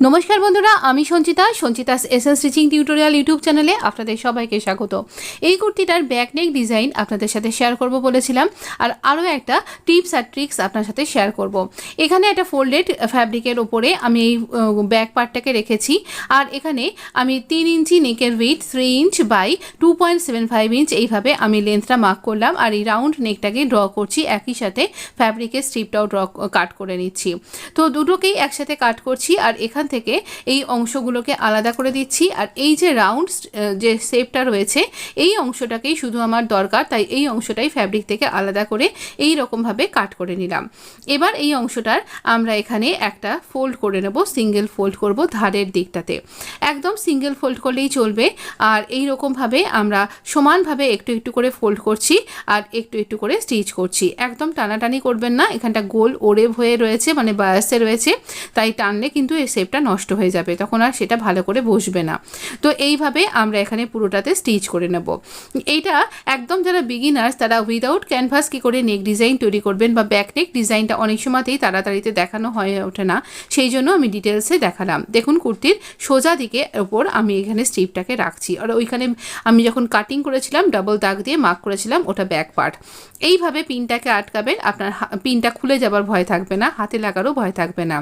নমস্কার বন্ধুরা, আমি Sanchita's SS stitching tutorial YouTube চ্যানেলে আপনাদের সবাইকে স্বাগত। এই কুর্তিটার ব্যাক নেক ডিজাইন আপনাদের সাথে শেয়ার করব বলেছিলাম, আর আরও একটা টিপস আর ট্রিক্স আপনার সাথে শেয়ার করব। এখানে একটা ফোল্ডেড ফ্যাব্রিকের ওপরে আমি এই ব্যাক পার্টটাকে রেখেছি, আর এখানে আমি 3 ইঞ্চি নেকের উইথ 3 ইঞ্চ বাই 2.75 ইঞ্চ এইভাবে আমি লেন্থটা মার্ক করলাম, আর এই রাউন্ড নেকটাকে ড্র করছি, একই সাথে ফ্যাব্রিকের স্ট্রিপটাও কাট করে নিচ্ছি। তো দুটোকেই একসাথে কাট করছি, আর এখান থেকে এই অংশগুলোকে আলাদা করে দিচ্ছি। আর এই যে রাউন্ড যে শেপটা রয়েছে এই অংশটাকেই শুধু আমার দরকার, তাই এই অংশটাই ফ্যাব্রিক থেকে আলাদা করে এই রকমভাবে কাট করে নিলাম। এবার এই অংশটার আমরা এখানে একটা ফোল্ড করে নেব, সিঙ্গেল ফোল্ড করব ধারের দিকটাতে, একদম সিঙ্গেল ফোল্ড করলেই চলবে। আর এই রকমভাবে আমরা সমানভাবে একটু একটু করে ফোল্ড করছি আর একটু একটু করে স্টিচ করছি। একদম টানাটানি করবেন না, এখানটা গোল ওরেভ হয়ে রয়েছে, মানে বায়াসে রয়েছে, তাই টানলে কিন্তু এই শেপটা নষ্ট হয়ে যাবে, তখন আর সেটা ভালো করে বসবে না। তো এইভাবে আমরা এখানে পুরোটাতে স্টিচ করে নেব। এইটা একদম যারা বিগিনার্স তারা উইদাউট ক্যানভাস কী করে নেক ডিজাইন তৈরি করবেন বা ব্যাক নেক ডিজাইনটা অনেক সময়তেই তাড়াতাড়িতে দেখানো হয়ে ওঠে না, সেই জন্য আমি ডিটেলসে দেখালাম। দেখুন কুর্তির সোজা দিকে ওপর আমি এখানে স্ট্রিপটাকে রাখছি, আর ওইখানে আমি যখন কাটিং করেছিলাম ডাবল দাগ দিয়ে মার্ক করেছিলাম ওটা ব্যাক পার্ট। এইভাবে পিনটাকে আটকাবেন, আপনার পিনটা খুলে যাবার ভয় থাকবে না, হাতে লাগারও ভয় থাকবে না।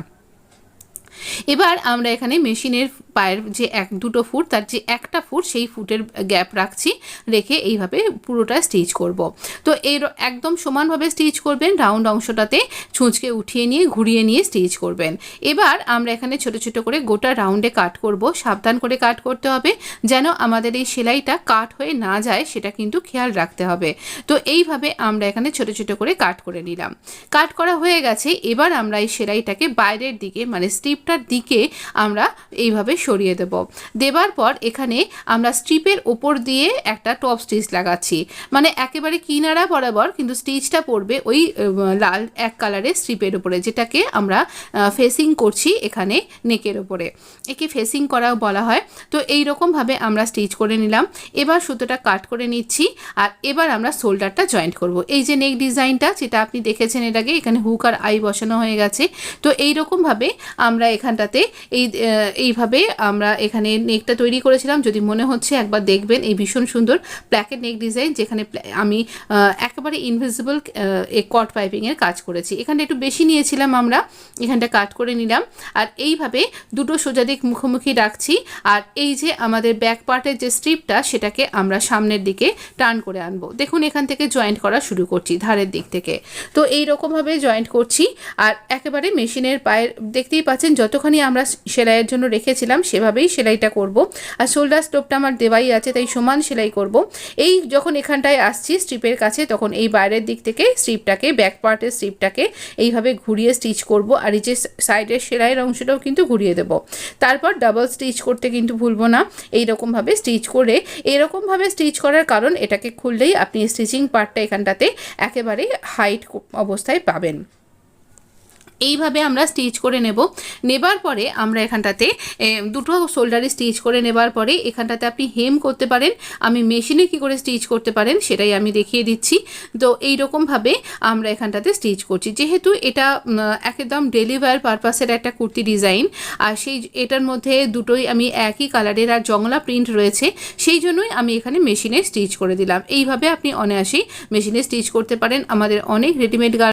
এবার আমরা এখানে মেশিনের পায়ের যে দুটো ফুট তার যে একটা ফুট সেই ফুটের গ্যাপ রাখছি, রেখে এইভাবে পুরোটা স্টিচ করব। তো এর একদম সমানভাবে স্টিচ করবেন, রাউন্ড অংশটাতে ছুঁচকে উঠিয়ে নিয়ে ঘুরিয়ে নিয়ে স্টিচ করবেন। এবার আমরা এখানে ছোট ছোট করে গোটা রাউন্ডে কাট করব, সাবধান করে কাট করতে হবে যেন আমাদের এই সেলাইটা কাট হয়ে না যায়, সেটা কিন্তু খেয়াল রাখতে হবে। তো এইভাবে আমরা এখানে ছোট ছোট করে কাট করে নিলাম। কাট করা হয়ে গেছে, এবার আমরা এই সেলাইটাকে বাইরের দিকে মানে স্ট্রিপটার দিকে আমরা এইভাবে সরিয়ে দেবার পর এখানে আমরা স্ট্রিপের ওপর দিয়ে একটা টপ স্টিচ লাগাচ্ছি, মানে একেবারে কিনারা বরাবর, কিন্তু স্টিচটা পড়বে ওই লাল এক কালারের স্ট্রিপের উপরে, যেটাকে আমরা ফেসিং করছি এখানে নেকের ওপরে, একে ফেসিং করাও বলা হয়। তো এই রকমভাবে আমরা স্টিচ করে নিলাম। এবার সুতোটা কাট করে নিচ্ছি, আর এবার আমরা শোল্ডারটা জয়েন্ট করব। এই যে নেক ডিজাইনটা যেটা আপনি দেখেছেন এর আগে, এখানে হুক আর আই বসানো হয়ে গেছে। তো এই রকমভাবে আমরা এখানটাতে এইভাবে আমরা এখানে নেকটা তৈরি করেছিলাম। যদি মনে হচ্ছে একবার দেখবেন, এই ভীষণ সুন্দর প্ল্যাকেট নেক ডিজাইন, যেখানে আমি একেবারে ইনভিজিবল কট পাইপিংয়ের কাজ করেছি। এখানটা একটু বেশি নিয়েছিলাম, আমরা এখানটা কাট করে নিলাম। আর এইভাবে দুটো সোজা দিক মুখোমুখি রাখছি, আর এই যে আমাদের ব্যাক পার্টের যে স্ট্রিপটা সেটাকে আমরা সামনের দিকে টার্ন করে আনবো। দেখুন এখান থেকে জয়েন্ট করা শুরু করছি ধারের দিক থেকে। তো এই রকমভাবে জয়েন্ট করছি, আর একেবারে মেশিনের পায়ের দেখতেই পাচ্ছেন যতখানি আমরা সেলাইয়ের জন্য রেখেছিলাম সেভাবেই সেলাইটা করব। আর শোল্ডার স্টোপটা আমার দেওয়াই আছে, তাই সমান সেলাই করব। এই যখন এখানটায় আসছি স্ট্রিপের কাছে, তখন এই বাইরের দিক থেকে স্ট্রিপটাকে, ব্যাক পার্টের স্ট্রিপটাকে এইভাবে ঘুরিয়ে স্টিচ করব, আর এই যে সাইডের সেলাইয়ের অংশটাও কিন্তু ঘুরিয়ে দেব। তারপর ডাবল স্টিচ করতে কিন্তু ভুলবো না, এইরকমভাবে স্টিচ করে, এরকমভাবে স্টিচ করার কারণ এটাকে খুললেই আপনি স্টিচিং পার্টটা এখানটাতে একেবারে হাইট অবস্থায় পাবেন। এইভাবে আমরা স্টিচ করে নেবার পরে আমরা এখানটাতে দুটো শোল্ডারে স্টিচ করে নেবার পরে এখানটাতে আপনি হেম করতে পারেন। আমি মেশিনে কি করে স্টিচ করতে পারেন সেটাই আমি দেখিয়ে দিচ্ছি। তো এই রকমভাবে আমরা এখানটাতে স্টিচ করছি, যেহেতু এটা একদম ডেলি ওয়্যার পারপাসের একটা কুর্তি ডিজাইন, আর এটার মধ্যে দুটোই আমি একই কালারের আর জংলা প্রিন্ট রয়েছে, সেই জন্যই আমি এখানে মেশিনে স্টিচ করে দিলাম। এইভাবে আপনি অনায়াসেই মেশিনে স্টিচ করতে পারেন। আমাদের অনেক রেডিমেড